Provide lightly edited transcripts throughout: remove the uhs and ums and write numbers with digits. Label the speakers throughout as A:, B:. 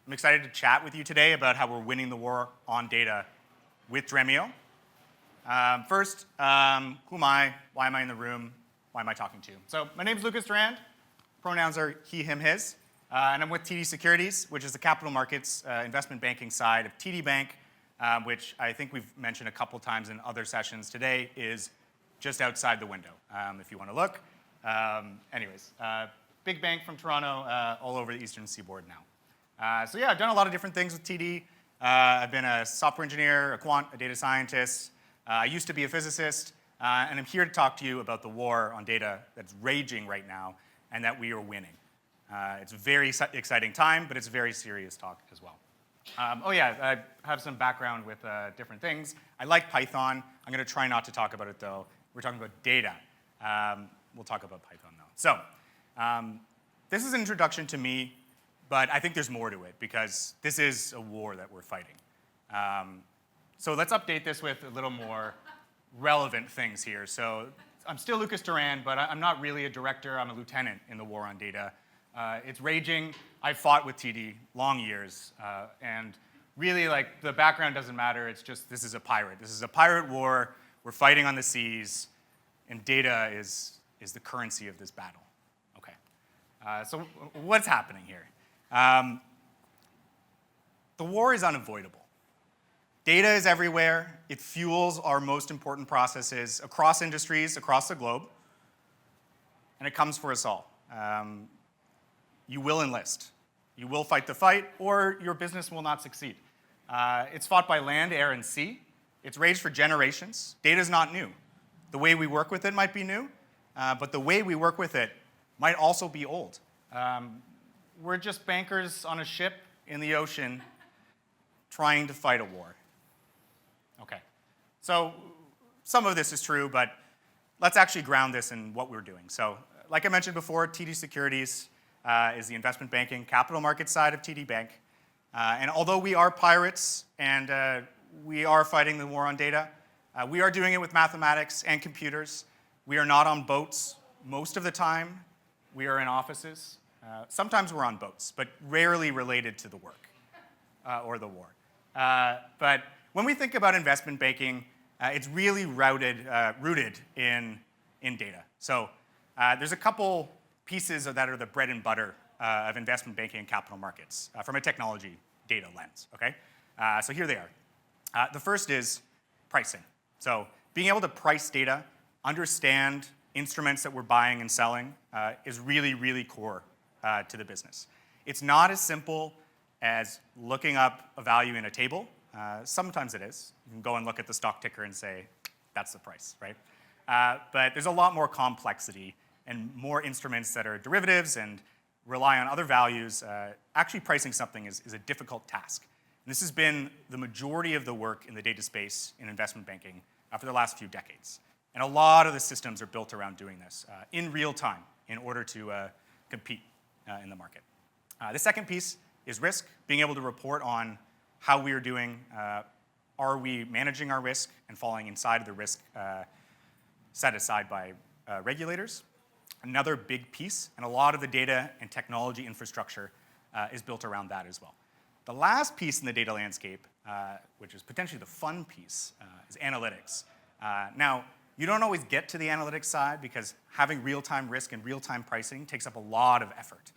A: I'm excited to chat with you today about how we're winning the war on data with Dremio. First, who am I? Why am I in the room? Why am I talking to you? So my name is Lucas Durand. Pronouns are he, him, his. And I'm with TD Securities, which is the capital markets investment banking side of TD Bank, which I think we've mentioned a couple times in other sessions today, is just outside the window, if you want to look. Big bank from Toronto, all over the eastern seaboard now. So yeah, I've done a lot of different things with TD. I've been a software engineer, a quant, a data scientist. I used to be a physicist, and I'm here to talk to you about the war on data that's raging right now and that we are winning. It's a very exciting time, but it's a very serious talk as well. I have some background with different things. I like Python. I'm going to try not to talk about it, though. We're talking about data. We'll talk about Python, though. So this is an introduction to me, but I think there's more to it, because this is a war that we're fighting. So let's update this with a little more relevant things here. So I'm still Lucas Durand, but I'm not really a director. I'm a lieutenant in the war on data. It's raging. I've fought with TD long years, and really, like, the background doesn't matter. It's just this is a pirate. This is a pirate war. We're fighting on the seas, and data is the currency of this battle. Okay. So what's happening here? The war is unavoidable. Data is everywhere. It fuels our most important processes across industries, across the globe, and it comes for us all. You will enlist. You will fight the fight, or your business will not succeed. It's fought by land, air, and sea. It's raged for generations. Data is not new. The way we work with it might be new, but the way we work with it might also be old. We're just bankers on a ship in the ocean trying to fight a war. Okay, so some of this is true, but let's actually ground this in what we're doing. So like I mentioned before, TD Securities is the investment banking capital markets side of TD Bank. And although we are pirates and we are fighting the war on data, we are doing it with mathematics and computers. We are not on boats most of the time. We are in offices. Sometimes we're on boats, but rarely related to the work or the war. But when we think about investment banking, it's really rooted in data. So there's a couple pieces that are the bread and butter of investment banking and capital markets from a technology data lens, okay? So here they are. The first is pricing. So being able to price data, understand instruments that we're buying and selling is really, really core to the business. It's not as simple as looking up a value in a table. Sometimes it is. You can go and look at the stock ticker and say, that's the price, right? But there's a lot more complexity and more instruments that are derivatives and rely on other values. Actually pricing something is a difficult task. And this has been the majority of the work in the data space in investment banking for the last few decades. And a lot of the systems are built around doing this in real time in order to compete in the market. The second piece is risk, being able to report on how we are doing. Are we managing our risk and falling inside of the risk set aside by regulators? Another big piece, and a lot of the data and technology infrastructure is built around that as well. The last piece in the data landscape, which is potentially the fun piece, is analytics. Now, you don't always get to the analytics side because having real-time risk and real-time pricing takes up a lot of effort.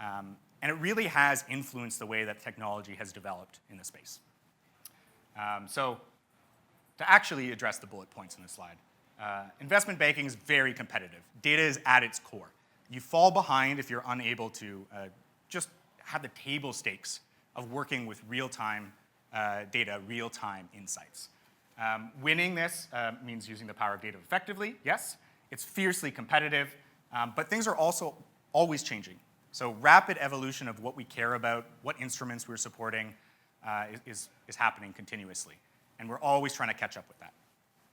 A: And it really has influenced the way that technology has developed in the space. So to actually address the bullet points in this slide, investment banking is very competitive. Data is at its core. You fall behind if you're unable to just have the table stakes of working with real-time data, real-time insights. Winning this means using the power of data effectively, yes. It's fiercely competitive, but things are also always changing. So rapid evolution of what we care about, what instruments we're supporting is happening continuously. And we're always trying to catch up with that.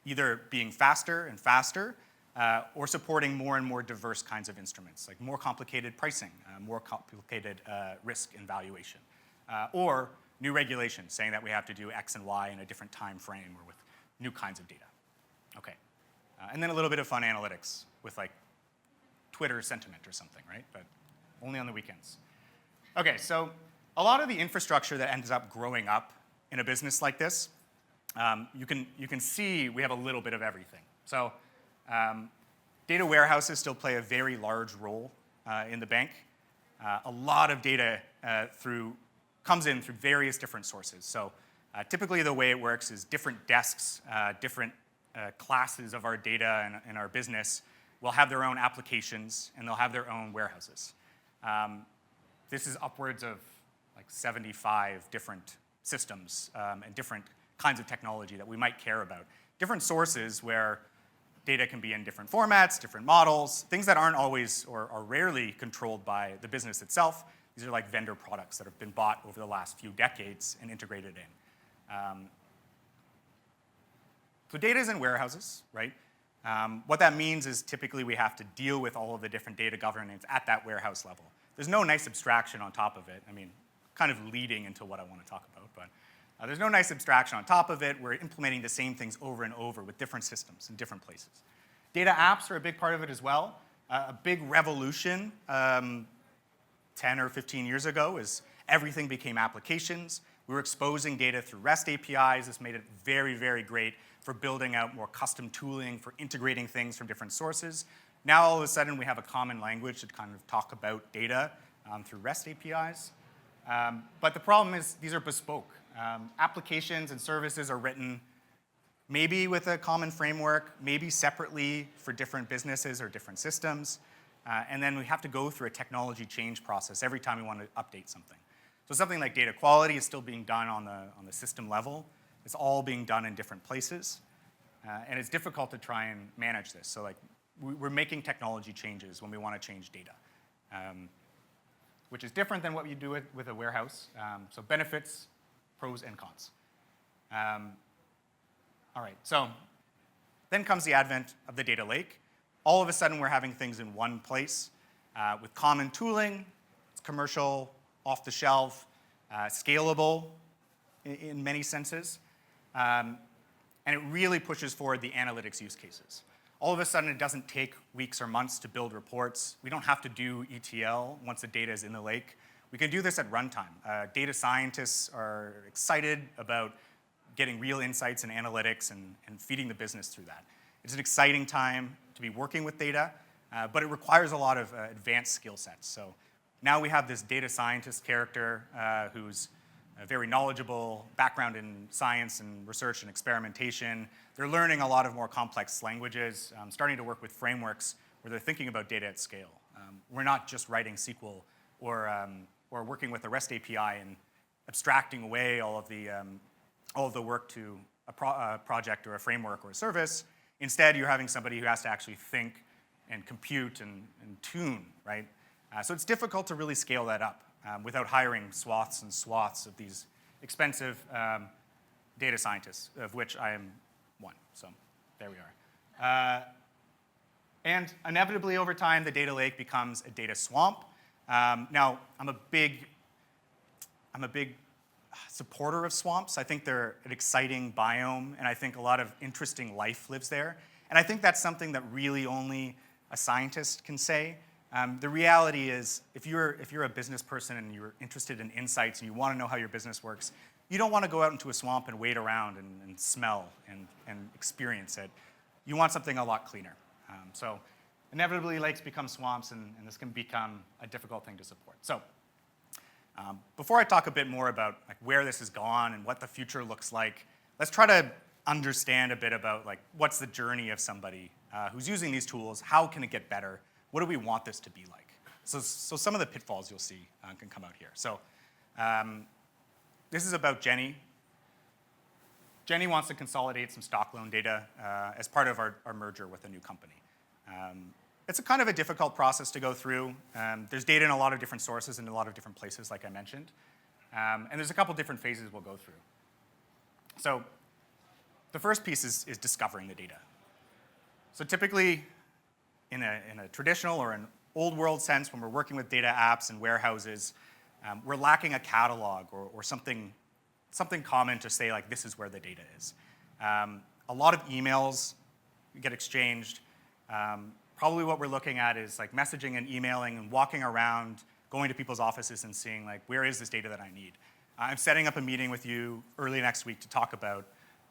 A: Either being faster and faster, or supporting more and more diverse kinds of instruments, like more complicated pricing, more complicated risk and valuation, or new regulations saying that we have to do X and Y in a different time frame or with new kinds of data. Okay, and then a little bit of fun analytics with like Twitter sentiment or something, right? But only on the weekends. Okay, so a lot of the infrastructure that ends up growing up in a business like this, you can see we have a little bit of everything. So data warehouses still play a very large role in the bank. A lot of data comes in through various different sources. So typically the way it works is different desks, different classes of our data and our business will have their own applications and they'll have their own warehouses. This is upwards of like 75 different systems and different kinds of technology that we might care about. Different sources where data can be in different formats, different models, things that aren't always or are rarely controlled by the business itself. These are like vendor products that have been bought over the last few decades and integrated in. So data is in warehouses, right? What that means is typically we have to deal with all of the different data governance at that warehouse level. There's no nice abstraction on top of it. I mean, kind of leading into what I want to talk about, but there's no nice abstraction on top of it. We're implementing the same things over and over with different systems in different places. Data apps are a big part of it as well. A big revolution 10 or 15 years ago is everything became applications. We were exposing data through REST APIs. This made it very, very great for building out more custom tooling, for integrating things from different sources. Now, all of a sudden, we have a common language to kind of talk about data through REST APIs. But the problem is these are bespoke. Applications and services are written maybe with a common framework, maybe separately for different businesses or different systems. And then we have to go through a technology change process every time we want to update something. So something like data quality is still being done on the system level. It's all being done in different places. And it's difficult to try and manage this. So like we're making technology changes when we want to change data, which is different than what you do with a warehouse. So benefits, pros and cons. All right, so then comes the advent of the data lake. All of a sudden, we're having things in one place with common tooling. It's commercial, off the shelf, scalable in many senses. And it really pushes forward the analytics use cases. All of a sudden, it doesn't take weeks or months to build reports. We don't have to do ETL once the data is in the lake. We can do this at runtime. Data scientists are excited about getting real insights and analytics and feeding the business through that. It's an exciting time to be working with data, but it requires a lot of advanced skill sets. So now we have this data scientist character who's very knowledgeable, background in science and research and experimentation. They're learning a lot of more complex languages, starting to work with frameworks where they're thinking about data at scale. We're not just writing SQL or working with a REST API and abstracting away all of the work to a project or a framework or a service. Instead, you're having somebody who has to actually think and compute and tune, right? So it's difficult to really scale that up without hiring swaths and swaths of these expensive data scientists, of which I am one. So there we are. And inevitably, over time, the data lake becomes a data swamp. Now, I'm a big supporter of swamps. I think they're an exciting biome, and I think a lot of interesting life lives there. And I think that's something that really only a scientist can say. The reality is, if you're a business person and you're interested in insights and you want to know how your business works, you don't want to go out into a swamp and wait around and smell and experience it. You want something a lot cleaner. So inevitably, lakes become swamps, and this can become a difficult thing to support. So before I talk a bit more about like where this has gone and what the future looks like, let's try to understand a bit about like what's the journey of somebody who's using these tools. How can it get better? What do we want this to be like? So some of the pitfalls you'll see can come out here. So this is about Jenny. Jenny wants to consolidate some stock loan data as part of our merger with a new company. It's a kind of a difficult process to go through. There's data in a lot of different sources in a lot of different places, like I mentioned. And there's a couple different phases we'll go through. So the first piece is discovering the data. So typically, in a traditional or an old world sense, when we're working with data apps and warehouses, we're lacking a catalog or something common to say, like, this is where the data is. A lot of emails get exchanged. Probably what we're looking at is like messaging and emailing and walking around, going to people's offices and seeing, like, where is this data that I need? I'm setting up a meeting with you early next week to talk about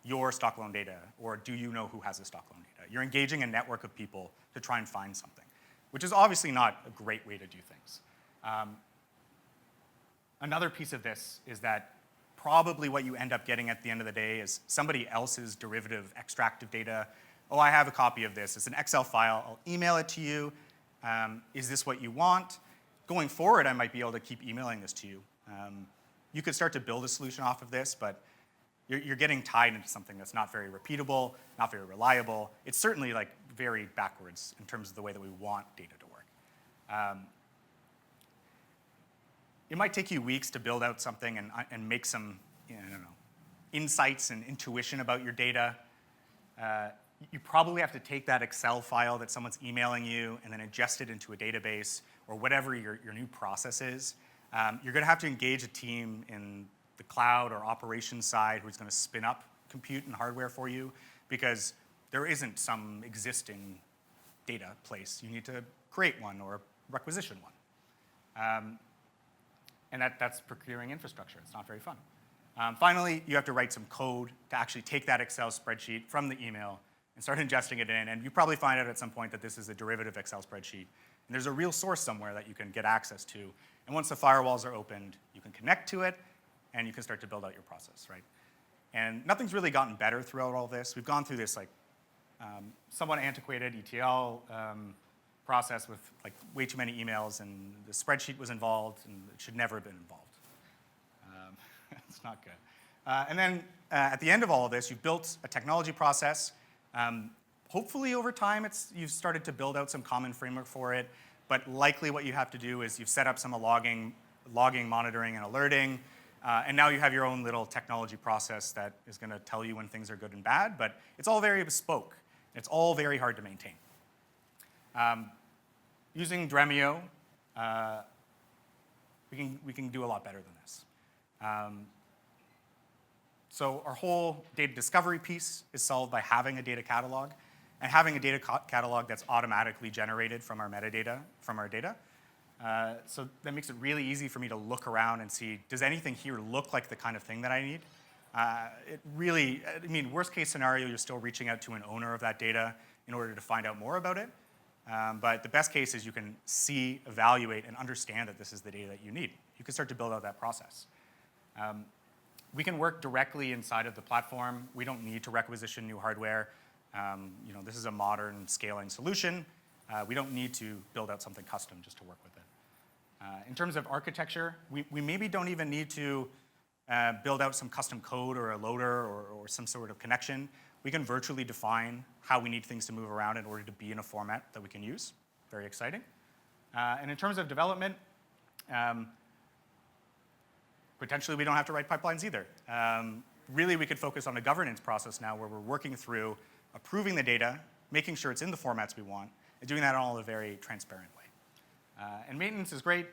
A: your stock loan data, or do you know who has the stock loan data? You're engaging a network of people to try and find something, which is obviously not a great way to do things. Another piece of this is that probably what you end up getting at the end of the day is somebody else's derivative extractive data. Oh, I have a copy of this. It's an Excel file. I'll email it to you. Is this what you want? Going forward, I might be able to keep emailing this to you. You could start to build a solution off of this, but you're getting tied into something that's not very repeatable, not very reliable. It's certainly like very backwards in terms of the way that we want data to work. It might take you weeks to build out something and make some, insights and intuition about your data. You probably have to take that Excel file that someone's emailing you and then ingest it into a database or whatever your new process is. You're going to have to engage a team in the cloud or operations side who's going to spin up compute and hardware for you, because there isn't some existing data place. You need to create one or requisition one. And that's procuring infrastructure. It's not very fun. Finally, you have to write some code to actually take that Excel spreadsheet from the email and start ingesting it in. And you probably find out at some point that this is a derivative Excel spreadsheet. And there's a real source somewhere that you can get access to. And once the firewalls are opened, you can connect to it, and you can start to build out your process, right? And nothing's really gotten better throughout all this. We've gone through this somewhat antiquated ETL process with like way too many emails, and the spreadsheet was involved, and it should never have been involved. It's not good. And then at the end of all of this, you've built a technology process. Hopefully over time, you've started to build out some common framework for it, but likely what you have to do is you've set up some logging, monitoring, and alerting, and now you have your own little technology process that is going to tell you when things are good and bad, but it's all very bespoke. It's all very hard to maintain. Using Dremio, we can do a lot better than this. So our whole data discovery piece is solved by having a data catalog and having a data catalog that's automatically generated from our metadata, from our data. So that makes it really easy for me to look around and see, does anything here look like the kind of thing that I need? Worst case scenario, you're still reaching out to an owner of that data in order to find out more about it. But the best case is you can see, evaluate, and understand that this is the data that you need. You can start to build out that process. We can work directly inside of the platform. We don't need to requisition new hardware. This is a modern scaling solution. We don't need to build out something custom just to work with it. In terms of architecture, we maybe don't even need to build out some custom code or a loader or some sort of connection. We can virtually define how we need things to move around in order to be in a format that we can use. Very exciting. And in terms of development, potentially we don't have to write pipelines either. Really, we could focus on a governance process now where we're working through approving the data, making sure it's in the formats we want, and doing that in all a very transparent way. And maintenance is great.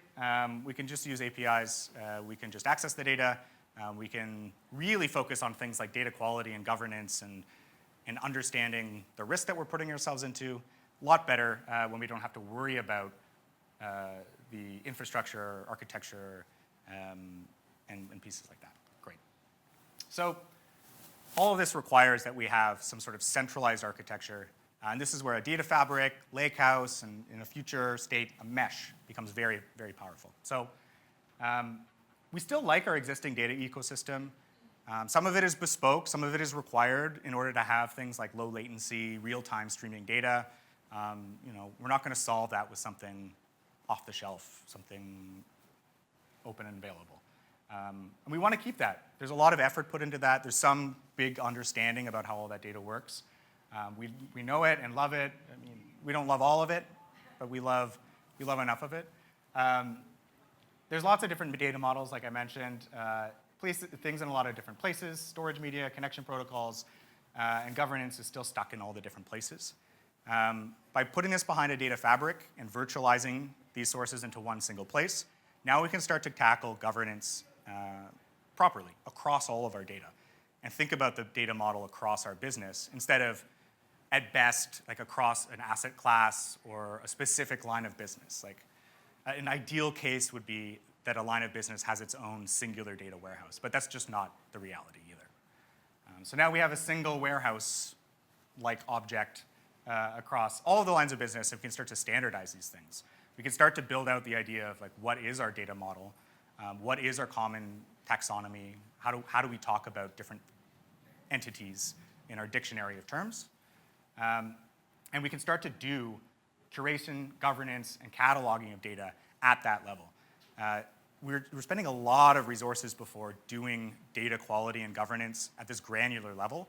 A: We can just use APIs. We can just access the data. We can really focus on things like data quality and governance and understanding the risk that we're putting ourselves into. A lot better when we don't have to worry about the infrastructure, architecture, and pieces like that. Great. So all of this requires that we have some sort of centralized architecture. And this is where a data fabric, lakehouse, and in a future state, a mesh becomes very, very powerful. So we still like our existing data ecosystem. Some of it is bespoke. Some of it is required in order to have things like low latency, real-time streaming data. We're not going to solve that with something off the shelf, something open and available. And we want to keep that. There's a lot of effort put into that. There's some big understanding about how all that data works. We know it and love it. We don't love all of it, but we love enough of it. There's lots of different data models, like I mentioned. Things in a lot of different places, storage media, connection protocols, and governance is still stuck in all the different places. By putting this behind a data fabric and virtualizing these sources into one single place, now we can start to tackle governance properly across all of our data and think about the data model across our business instead of, at best, like across an asset class or a specific line of business. Like, An ideal case would be that a line of business has its own singular data warehouse, but that's just not the reality either. So now we have a single warehouse-like object across all of the lines of business, and we can start to standardize these things. We can start to build out the idea of like, what is our data model? What is our common taxonomy? How do we talk about different entities in our dictionary of terms? And we can start to do curation, governance, and cataloging of data at that level. We're spending a lot of resources before doing data quality and governance at this granular level,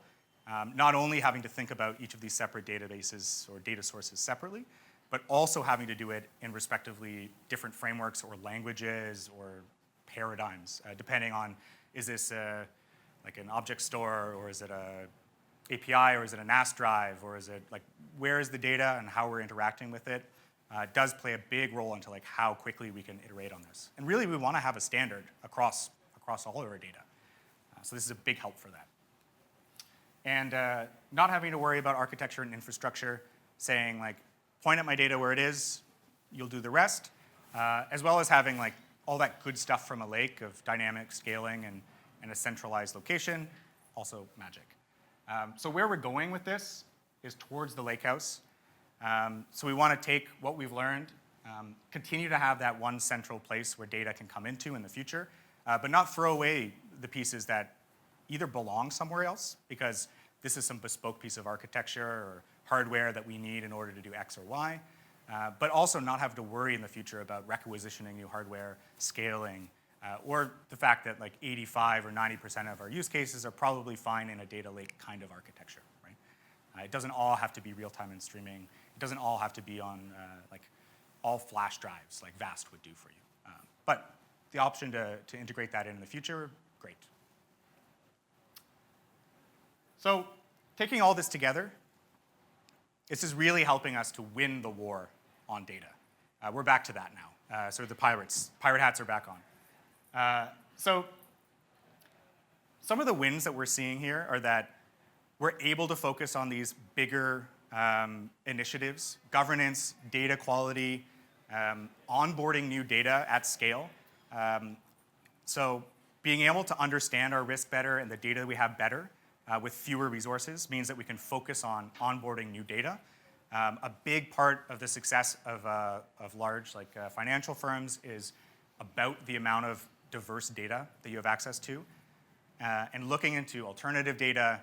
A: not only having to think about each of these separate databases or data sources separately, but also having to do it in respectively different frameworks or languages or paradigms, depending on, is this like an object store, or is it a API, or is it a NAS drive, or is it like, where is the data and how we're interacting with it? Does play a big role into like how quickly we can iterate on this. And really, we want to have a standard across all of our data. So this is a big help for that. And not having to worry about architecture and infrastructure, saying like, point at my data where it is, you'll do the rest, as well as having like all that good stuff from a lake of dynamic scaling and a centralized location, also magic. So where we're going with this is towards the lakehouse. So we want to take what we've learned, continue to have that one central place where data can come into in the future, but not throw away the pieces that either belong somewhere else, because this is some bespoke piece of architecture or hardware that we need in order to do X or Y, but also not have to worry in the future about requisitioning new hardware, scaling, or the fact that like 85 or 90% of our use cases are probably fine in a data lake kind of architecture, right? It doesn't all have to be real-time and streaming. It doesn't all have to be on like all flash drives like VAST would do for you. But the option to integrate that in the future, great. So taking all this together, this is really helping us to win the war on data. We're back to that now. So the pirate hats are back on. So some of the wins that we're seeing here are that we're able to focus on these bigger initiatives, governance, data quality, onboarding new data at scale. So being able to understand our risk better and the data we have better with fewer resources means that we can focus on onboarding new data. A big part of the success of large financial firms is about the amount of diverse data that you have access to, and looking into alternative data,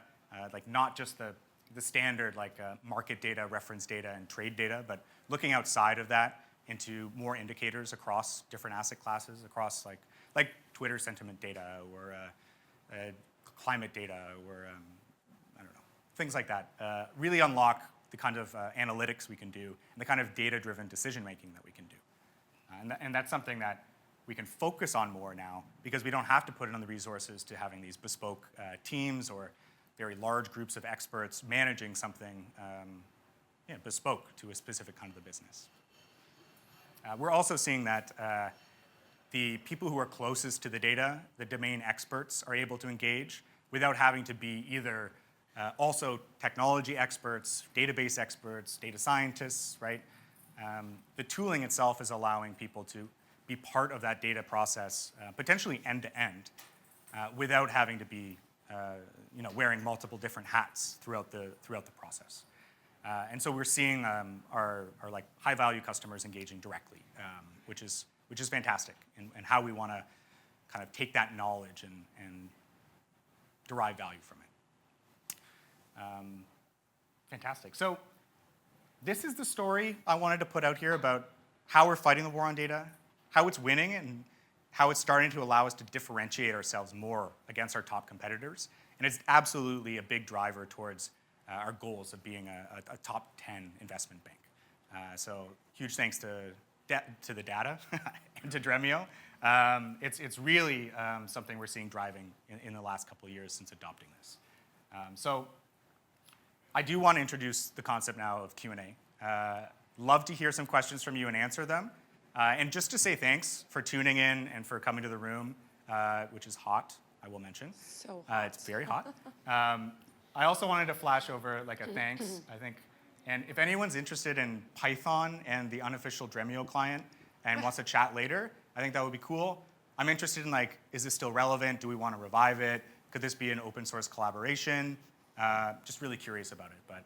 A: like not just the standard market data, reference data, and trade data, but looking outside of that into more indicators across different asset classes, across like Twitter sentiment data or climate data or I don't know, things like that. Really unlock the kind of analytics we can do and the kind of data-driven decision-making that we can do. And that's something that we can focus on more now because we don't have to put in the resources to having these bespoke teams or very large groups of experts managing something bespoke to a specific kind of a business. We're also seeing that the people who are closest to the data, the domain experts, are able to engage without having to be either also technology experts, database experts, data scientists, right? The tooling itself is allowing people to be part of that data process, potentially end to end, without having to be wearing multiple different hats throughout the process. And so we're seeing our like high value customers engaging directly, which is fantastic, and how we want to kind of take that knowledge and derive value from it. Fantastic. So this is the story I wanted to put out here about how we're fighting the war on data, how it's winning, and how it's starting to allow us to differentiate ourselves more against our top competitors. And it's absolutely a big driver towards our goals of being a top 10 investment bank. So huge thanks to the data and to Dremio. It's really something we're seeing driving in the last couple of years since adopting this. So I do want to introduce the concept now of Q&A. Love to hear some questions from you and answer them. And just to say thanks for tuning in and for coming to the room, which is hot, I will mention.
B: So hot.
A: It's very hot. I also wanted to flash over like a thanks, I think. And if anyone's interested in Python and the unofficial Dremio client, and wants to chat later, I think that would be cool. I'm interested in like, is this still relevant? Do we want to revive it? Could this be an open source collaboration? Just really curious about it. But